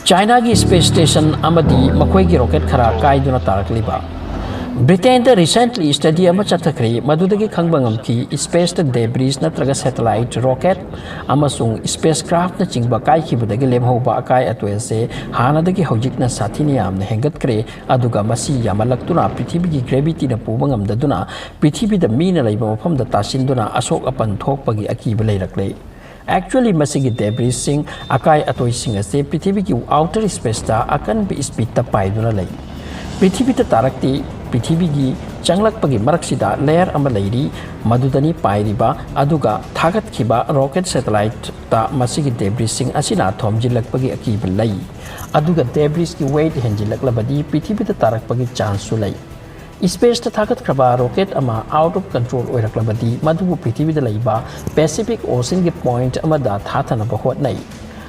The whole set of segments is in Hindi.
चाइना की स्पेस स्टेशन अमदी मखोई की रॉकेट खरा कायदुना तारकलिबा ब्रिटेन द रिसेंटली स्टडी अमा चथखरी मदुदगी खंगबंगम की स्पेस द डेब्रिज नत्रगा सैटेलाइट रॉकेट अमसुंग स्पेस क्राफ्ट न चिंगबा कायखिबदगी लेमहौबा अकाय अतोय से हानादगी हौजिकना साथिनी यामने हेंगतखरे अदुगा मसी यामलक्तुना पृथ्वी की ग्रेविटी न पुबंगमदुना पृथ्वी द मीना लैबा मफमदा तासिंदुना अशोक अपन थोकपगी अकीब लैरक्ले एक्चुअली मसीगी डेब्रिज सिंग अकाय अतोय सिंग असे पृथ्वी की आउटर स्पेस ता अकन बि स्पीड ता पाइदुना लै पृथ्वी ता तारक्ति पृथ्वी की चंगलकपगी मरक्सिदा लेयर अमा लैरी मदुदनी पाइरिबा अदुगा थागतखिबा रॉकेट सैटेलाइट ता मसीगी डेब्रिज सिंग असिना थोमजिलकपगी अकीब लै अदुगा डेब्रिज की वेट हेंजिलकलबदी पृथ्वी ता तारकपगी चांस सु लै स्पेस ता थागतखबा रॉकेट अमा आउट ऑफ कंट्रोल ओइरकलबदी मदुबु पृथ्वी दा लैबा पैसिफिक ओशन के पॉइंट अमदा थाथनबा होटनै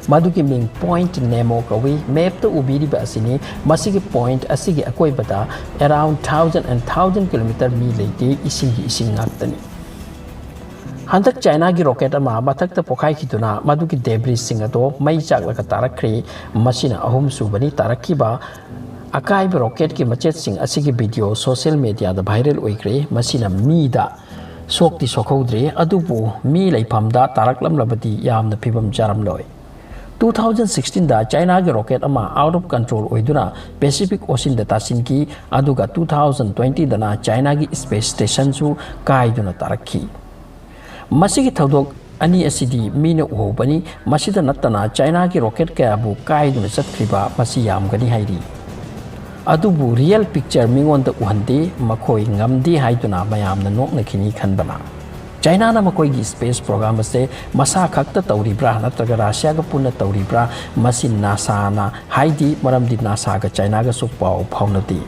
मदुगी मिंग पॉइंट नेमो कवी मैप तो उबीरीबा असिनी मसिगी पॉइंट असिगी अकोइबदा अराउंड 1000 किलोमीटर मी लेते इसिंगी इसिंग नाक्तनी हंतक चाइना की रॉकेट अमा मथक्ता पोखाइखिदुना मदुगी डेब्रिज सिंग अदो मई चाकलका तारखरे मसिना अहुम सुबनी तारखिबा अकाइब रॉकेट की मचेत सिंग असिगी वीडियो सोशल मीडिया दा वायरल ओइक्रे मसिना मीदा सोक्ति सोखौद्रे अदुबु मी लैफमदा तारकलमलबदी यामना फिबम जारमलोय 2016 दा चाइना के रॉकेट अमा आउट ऑफ कंट्रोल ओइदुना पैसिफिक ओशन दा तासिनकी अदुगा 2020 दना चाइना की स्पेस स्टेशन सु काइदुना तारखी मसिगी थौदोक अनि असिदी मीना उहोबनी मसिदा नत्तना चाइना की रॉकेट कयाबु काइदुना चतखिबा मसि यामगनी हाइरी अदुबु रियल पिक्चर मिंगोन द उहंदे मखोई ngamdi हाइदुना मयामना नोकनखिनी खनबना चाइना ना मखोई की स्पेस प्रोग्राम से मसा खक्ता तौरिब्रा नत्रगा राशिया का पुनः तौरिब्रा मसि नासा ना हाइदी मरमदि नासा का चाइना का सुपाव फाउनती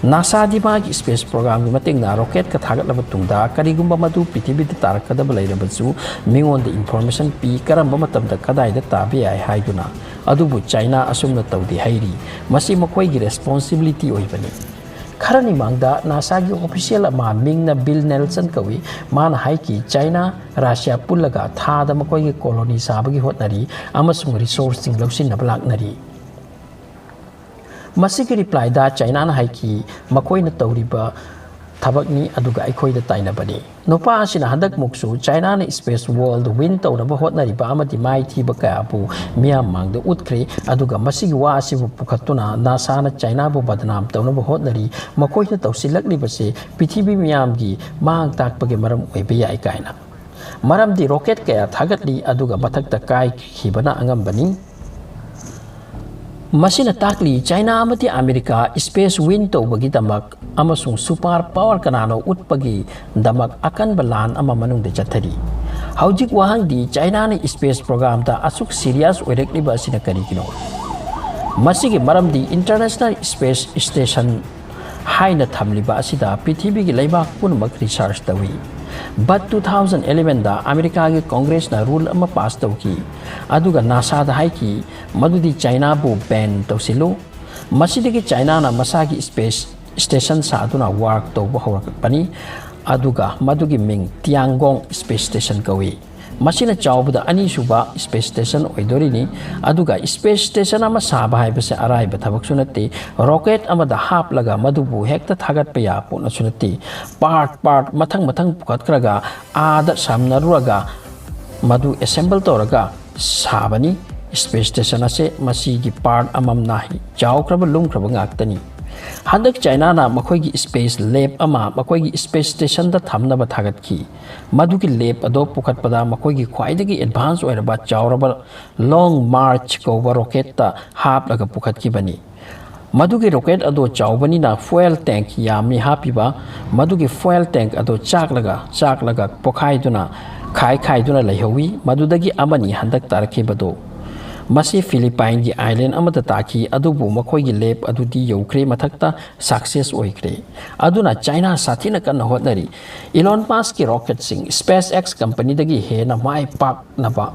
नासा दी मागी स्पेस प्रोग्राम की मतेंग ना रॉकेट का थागतलब तुंगदा करिगुंबा मदु पृथ्वी द तारकदब लैरबसु मिंगोन द इंफॉर्मेशन पी करम मतमदा कदाइदा ताबे आइ हाइदुना अदुबु चाइना असुमना तौदी हाइरी मसि मखोई की रेस्पॉन्सिबिलिटी ओइबनी खरनी मांगदा नासा की ऑफिशियल अमा मिंगना बिल नेल्सन कवी मान हाई की चाइना राशिया पुलगा थादा मखोई की कॉलोनी साबगी होतनरी अमसुंग रिसोर्स सिंग लौसिन नबलाकनरी मसि की रिप्लाई दा चाइना ना हाई की मखोई न तौरिबा थबकनी अदुगा अखोइदा ताइनबनी नुपा असिना हदक मुक्सु चाइना ने स्पेस वर्ल्ड विन तौरबा होतनरिबा अमदि माइ थीबा कयाबु मियाम मांगदा उतख्रे अदुगा मसिगी वा असिबु पुखत्तुना नासा ना चाइना बु बदनाम तौनबा होतनरी मखोइना तौसिलकलिबसे पृथ्वी मियामगी मांग ताकपगे मरम ओइबे याइ काइना मरमदि रॉकेट कया थागतली अदुगा मथक्ता काय खिबना अंगमबनी मसिना ताकली चाइना अमति अमेरिका स्पेस विन तौबगी दमक अमसुंग सुपर पावर कनानो उत्पगी दमक अकन बलान अमा मनुंग चथरी हौजिक वाहंगदी चाइना ने स्पेस प्रोग्राम ता असुक सीरियस ओइरेक्लिबा असिना करिगिनो मसिगी मरमदी इंटरनेशनल स्पेस स्टेशन हाइना थमलिबा असिदा पृथ्वी की लैबाक पुनमक रिसर्च तवी बट 2011 दा अमेरिका के कांग्रेस ना रूल अमा पास तौकी अदुगा नासा दा हाई की मदुदी चाइना बु बैन तौसिलो मसिदगी चाइना ना मसा की स्पेस स्टेशन सादुना वर्क तौबा हौरकपनी अदुगा मदुगी मिंग तियांगोंग स्पेस स्टेशन कवी मसिना चावबदा अनीसुबा स्पेस स्टेशन ओइदोरिनी अदुगा स्पेस स्टेशन अमा साबा हाइबसे अराइबा थबकसु नते रॉकेट अमदा हापलगा मदुबु हेक्ता थागतपा या पोनसु नते पार्ट मथंग पुखतक्रगा आदा सामनरुगा मदु असेंबल तौरगा साबनी स्पेस स्टेशन असे मसीगी पार्ट अमम नाहि चावक्रब लुंगक्रब ngaktani हदक चाइना ना मखोई स्पेस लैब अमा मखोई स्पेस स्टेशन दा थमनबा थागतखी मदुगी लैब अदो पुखतपदा मखोई ख्वाइदगी एडवांस ओइरबा चावरबा लॉन्ग मार्च कौबा रॉकेट ता हापलगा पुखतकी बनी मदुगी रॉकेट अदो चावबनी ना फ्यूल टैंक यामी हापीबा मदुगी फ्यूल टैंक अदो चाकलगा पोखाइदुना खाइदुना लैहवी मदुदगी अमनी हदक तारखिबदो ꯃꯁꯤ ꯐꯤꯂꯤꯄꯥꯏꯟꯒꯤ ꯑꯥꯏꯂꯦꯟ ꯑꯃꯗ ꯇꯥꯈꯤ ꯑꯗꯨꯕꯨ ꯃꯈꯣꯏꯒꯤ ꯂꯦꯞ ꯑꯗꯨꯗꯤ ꯌꯧꯈ꯭ꯔꯦ ꯃꯊꯛꯇ ꯁꯛꯁꯦꯁ ꯑꯣꯏꯈ꯭ꯔꯦ ꯑꯗꯨꯅ ꯆꯥꯏꯅꯥ ꯁꯥꯊꯤꯅ ꯀꯟꯅ ꯍꯣꯠꯅꯔꯤ ꯏꯂꯣꯟ ꯃꯥꯁꯀꯤ ꯔꯣꯀꯦꯠꯁꯤꯡ ꯁ꯭ꯄꯦꯁ ꯑꯦꯛꯁ ꯀꯝꯄꯅꯤꯗꯒꯤ ꯍꯦꯟꯅ ꯃꯥꯏ ꯄꯥꯛꯅꯕ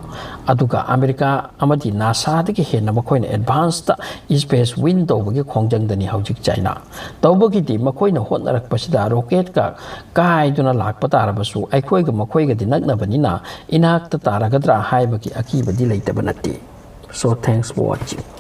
ꯑꯗꯨꯒ ꯑꯃꯦꯔꯤꯀꯥ ꯑꯃꯗꯤ ꯅꯥꯁꯥꯗꯒꯤ ꯍꯦꯟꯅ ꯃꯈꯣꯏꯅ ꯑꯦꯗꯚꯥꯟꯁꯇ ꯁ꯭ꯄꯦꯁ ꯋꯤꯟ ꯇꯧꯕꯒꯤ ꯈꯣꯡꯖꯪꯗꯅꯤ ꯍꯧꯖꯤꯛ ꯆꯥꯏꯅꯥ ꯇꯧꯕꯒꯤꯗꯤ ꯃꯈꯣꯏꯅ ꯍꯣꯠꯅꯔꯛꯄꯁꯤꯗ ꯔꯣꯀꯦꯠꯀ ꯀꯥꯏꯗꯨꯅ ꯂꯥꯛꯄ ꯇꯥꯔꯕꯁꯨ ꯑꯩꯈꯣꯏꯒ ꯃꯈꯣꯏꯒꯗꯤ ꯅꯛꯅꯕꯅꯤꯅ ꯏꯅꯥꯛꯇ ꯇꯥꯔꯒꯗ꯭ꯔꯥ ꯍꯥꯏꯕꯒꯤ ꯑꯀꯤꯕꯗꯤ ꯂꯩꯇꯕ ꯅꯠꯇꯦ So thanks for watching.